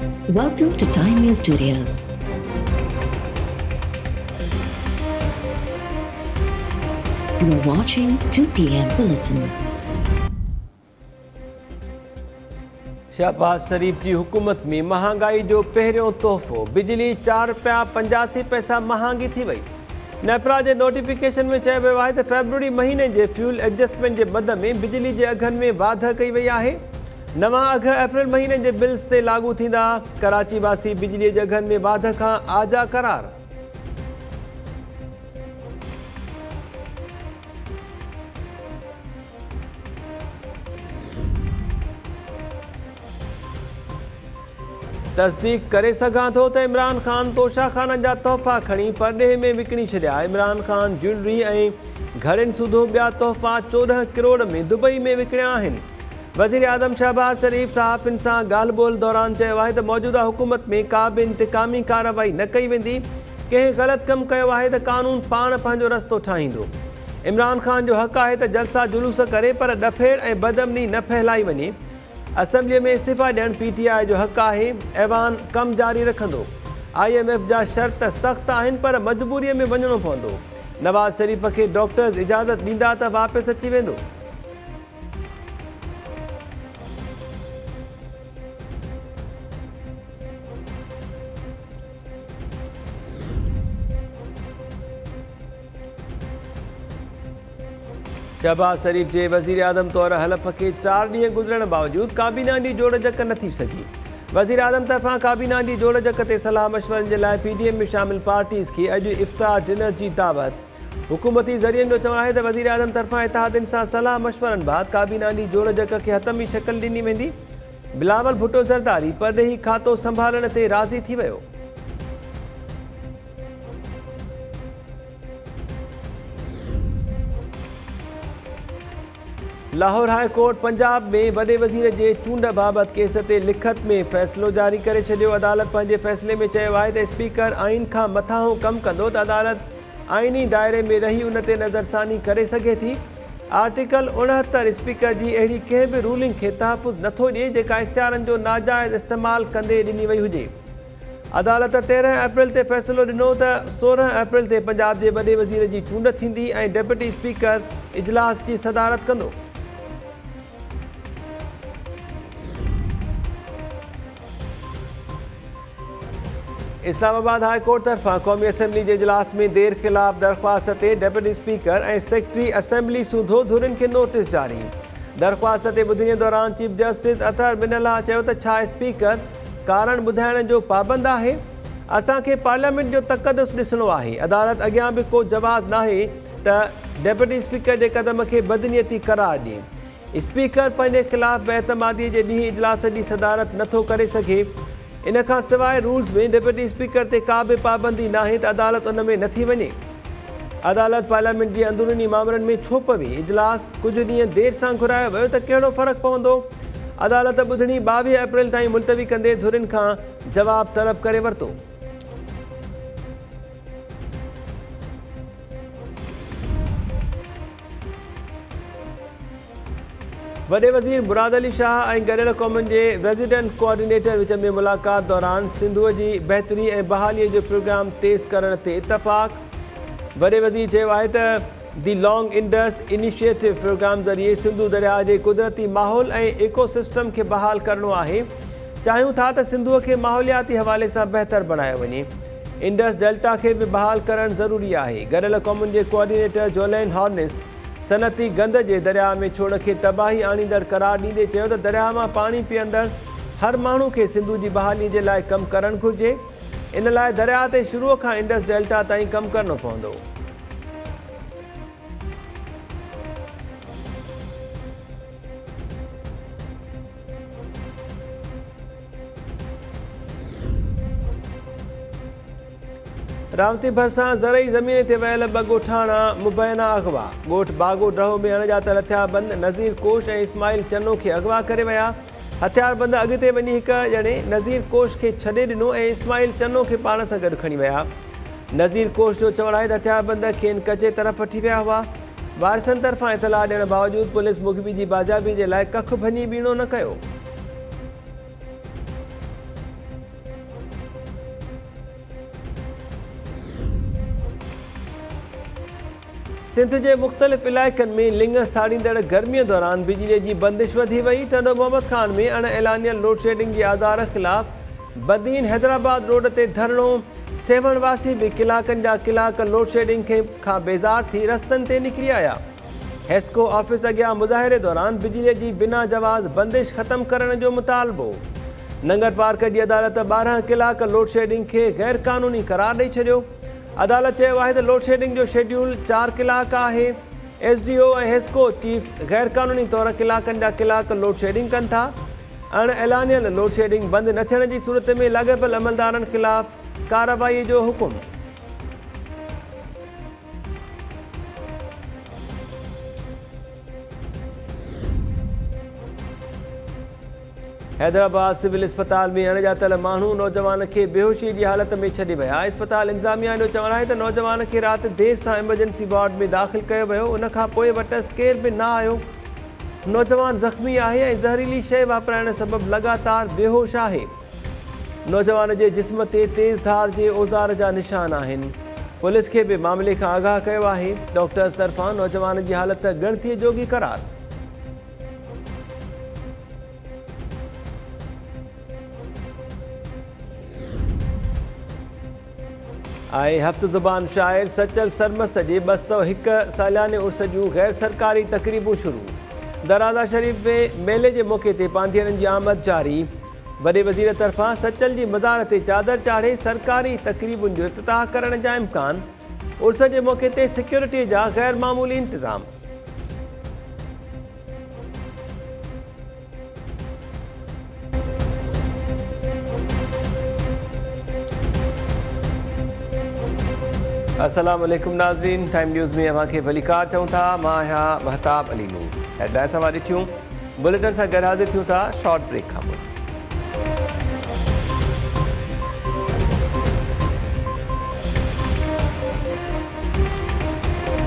Welcome to Time News Studios. You are watching 2 p.m. Bulletin. Shahbaz शरीफ की हुकूमत में महांगाई जो पहिरियों तोहफ़ो बिजली ₹4.85 महांगी थी वई। नेपरा जे नोटिफिकेशन में चयो वियो आहे त फेबरवरी महीने जे फ्यूल एडजस्टमेंट जे बद में बिजली जे अघनि में वाधा कई वई आहे। नवां अघ अप्रैल महीने जे बिल्स ते लागू थींदा। कराची वासी बिजली जे अघनि में वाध खां आजा करार। तस्दीक करे सघां थो त इमरान ख़ान तोशाखाना जा तोहफ़ा खणी परॾेह में विकिणी छॾिया। इमरान ख़ान ज्वेलरी ऐं घरनि सूधो ॿिया तोहफ़ा 14 करोड़ में दुबई में विकिणिया आहिनि। वज़ीर आज़म शहबाज शरीफ सहाफ़ियुनि सां ॻाल्हि ॿोल दौरान चयो आहे त मौजूदा हुकूमत में का बि इंतिकामी कार्रवाई न कई वेंदी। कंहिं ग़लति कमु कयो आहे त कानून पाण पंहिंजो रस्तो ठाहींदो। इमरान ख़ान जो हक़ आहे त जलसा जुलूस करे पर डफेड़ ऐं बदअमनी न फहिलाई वञे। असेंबलीअ में इस्तीफ़ा ॾियणु PTI जो हक़ आहे। ऐवान कमु जारी रखंदो। IMF जा शर्त सख़्त आहिनि पर मजबूरीअ में वञणो पवंदो। नवाज़ शरीफ़ खे डॉक्टर्स इजाज़त ॾींदा त वापसि अची वेंदो। शहबाज शरीफ जे वज़ीर आज़म तौर हलफ़ खे 4 ॾींहं गुज़रण बावजूदि काबीना ॾींहुं जोड़जक न थी सघी। वज़ीर आज़म तरफ़ां काबीना ॾींहुं जोड़जक ते सलाह मशवरनि जे लाइ PDM में शामिल पार्टीज़ खे अॼु इफ़्तार डिनर जी दावत। हुकूमती ज़रियनि जो चवणु आहे त वज़ीर आज़म तरफ़ां इत्तेहादियुनि सां सलाह मशवरनि बैदि काबीना ॾींहुं जोड़जक खे हतमी शक्ल ॾिनी वेंदी। बिलावल भुट्टो ज़रदारी परॾेही खातो संभालण ते राज़ी थी वियो। लाहौर हाई कोर्ट पंजाब में वॾे वज़ीर जे चूंड बाबति केस ते लिखत में फ़ैसिलो जारी करे छॾियो। अदालत पंहिंजे फ़ैसिले में चयो आहे त स्पीकर आइन खां मथां कमु कंदो त अदालत आइनी दायरे में रही उन ते नज़रसानी करे सघे थी। आर्टिकल 69 स्पीकर जी अहिड़ी कंहिं बि रूलिंग खे तहफ़ुज़ नथो ॾिए जेका इख़्तियारनि जो नाजाइज़ इस्तेमालु कंदे ॾिनी वई हुजे। अदालत 13 अप्रैल ते फ़ैसिलो ॾिनो त 16 अप्रैल ते पंजाब जे वॾे वज़ीर जी चूंड थींदी ऐं डेप्यूटी स्पीकर इजलास जी सदारत कंदो। इस्लामाबाद हाई कोर्ट तरफ़ां क़ौमी असेंबली जे इजलास में देर ख़िलाफ़ दरख़्वास्त ते डेप्यूटी स्पीकर ऐं सेक्रेटरी असेंबली सूधो धुरियुनि खे नोटिस जारी। दरख़्वास्त ते ॿुधणीअ दौरान चीफ जस्टिस अतहर बिनल्ला चयो त छा स्पीकर कारण ॿुधाइण जो पाबंद आहे। असांखे पार्लियामेंट जो तक़दुस ॾिसणो आहे। अदालत अॻियां बि को जवाज़ नाहे त डेप्यूटी स्पीकर जे क़दम खे बदनीयती करार ॾिए। स्पीकर पंहिंजे ख़िलाफ़ बेतमादीअ जे ॾींहुं इजलास जी सदारत नथो करे सघे। इन खां सवाइ रूल्स में डेप्यूटी स्पीकर ते का बि पाबंदी नाहे त अदालत उन में नथी वञे। अदालत पार्लियामेंट जे अंदरूनी मामलनि में छो पवी। इजलास कुझु ॾींहं देरि सां घुरायो वियो त कहिड़ो फ़र्क़ु पवंदो। अदालत ॿुधणी 22 अप्रैल ताईं मुलतवी कंदे धुरियुनि खां जवाबु तलब करे वरितो। वॾे वज़ीर मुराद अली शाह ऐं गॾियल क़ौमुनि जे रेज़िडेंट कोऑर्डिनेटर विच में मुलाक़ात दौरान सिंधूअ जी बहितरी ऐं बहालीअ जो प्रोग्राम तेज़ करण ते इतफ़ाक़। वॾे वज़ीर चयो आहे त the long Indus initiative programme ज़रिए सिंधु दरिया जे कुदरती माहौल ऐं इकोसिस्टम खे बहाल करणो आहे। चाहियूं था त सिंधूअ खे माहौलियाती हवाले सां बहितर बणायो वञे। इंडस डेल्टा खे बि बहाल करणु ज़रूरी आहे। गॾियल क़ौमुनि जे कोऑर्डिनेटर जोलेन हॉर्निस सनती गंद जे दरिया में छोड़ खे तबाही आणींदड़ करार ॾींदे चयो त दरिया मां पाणी पीअंदड़ हर माण्हू खे सिंधु जी बहाली जे लाइ कमु करणु घुरिजे। इन लाइ दरिया ते शुरूअ खां इंडस डेल्टा ताईं कमु करणो पवंदो। रावती भरिसां ज़रई ज़मीन ते वियल 2 ॻोठाणा मुबैना अगवा। ॻोठ बागो ड्रहो में अणॼातल हथियारबंद नज़ीर कोश ऐं इस्माइल चन्नो खे अगवा करे विया। हथियारबंद अॻिते वञी हिक ॼणे नज़ीर कोश खे छॾे ॾिनो ऐं इस्माइल चन्नो खे पाण सां गॾु खणी विया। नज़ीर कोश जो चवणु आहे त हथियारबंद खेनि कचे तरफ़ वठी विया हुआ। वारिसनि तरफ़ां इतलाह ॾियण बावजूदि पुलिस मुखबी जी बाजाबी जे लाइ कख भञी बीणो न कयो। सिंध के मुख़्तलिफ़ इलाइक़नि में लिंग साड़ींदड़ गर्मीअ दौरान बिजली की बंदिश वधी वई। टंडो मोहम्मद खान में अण ऐलानियल लोड शेडिंग की आज़ार ख़िलाफ़ बदीन हैदराबाद रोड ते धरणो। सेवणवासी भी कलाकनि जा कलाक लोड शेडिंग खां बेज़ार थी रस्तनि ते निकिरी आया। हेस्को ऑफिस अॻियां मुज़ाहिरे दौरान बिजली की बिना जवाज़ बंदिश ख़त्म करण जो मुतालबो। नंगर पार्क की अदालत 12 कलाक लोड शेडिंग के गैर कानूनी करार ॾेई छॾियो। अदालत चयो आहे त लोड शेडिंग जो शेड्यूल 4 कलाक आहे। SDO ऐं हेस्को चीफ गैर कानूनी तौर कलाकनि जा कलाक लोड शेडिंग कनि था। अण ऐलानियल लोड शेडिंग बंदि न थियण जी सूरत में लाॻापियल अमलदारनि ख़िलाफ़ कार्रवाई जो हुकुम। हैदराबाद सिविल अस्पताल में अणॼातल माण्हू नौजवान के बेहोशी की हालत में छॾे विया। अस्पताल इंतज़ामिया जो चवणु आहे त नौजवान के राति देर सां एमरजेंसी वार्ड में दाख़िल कयो वियो। उन खां पोइ वटसि केर बि न आयो। नौजवान ज़ख़्मी आहे ऐं ज़हरीली शइ वापराइण सबबि लगातार बेहोश आहे। नौजवान के जिस्म ते तेज़ धार के औज़ार जा निशान आहिनि। पुलिस के भी मामले का आगाह कयो आहे। डॉक्टर्स तरफ़ां नौजवान की हालत गणतीअ जोगी करार। हफ़्त ज़ुबान शाइर सचल सरमस्त जी 201 सालियाने उर्स जूं गैर सरकारी तकरीबूं शुरू। दराजा शरीफ में मेले के मौके ते पांधियरनि की आमद जारी। वॾे वज़ीर तरफ़ां सचल की मज़ार ते चादर चाढ़े सरकारी तकरीबुनि जो इफ़्तिताह करण जा इम्कान। उर्स के मौके ते सिक्योरिटी जा गैर मामूली इंतज़ाम। अस्सलाम वालेकुम नाज़रीन, टाइम न्यूज़ में अवां खे भलीकार चऊं था। मां आहियां महताब अली नूर। हेडलाइन्स अवां ॾिठियूं। बुलेटिन सां गॾु हाज़िर थियूं था शॉर्ट ब्रेक खां पोइ।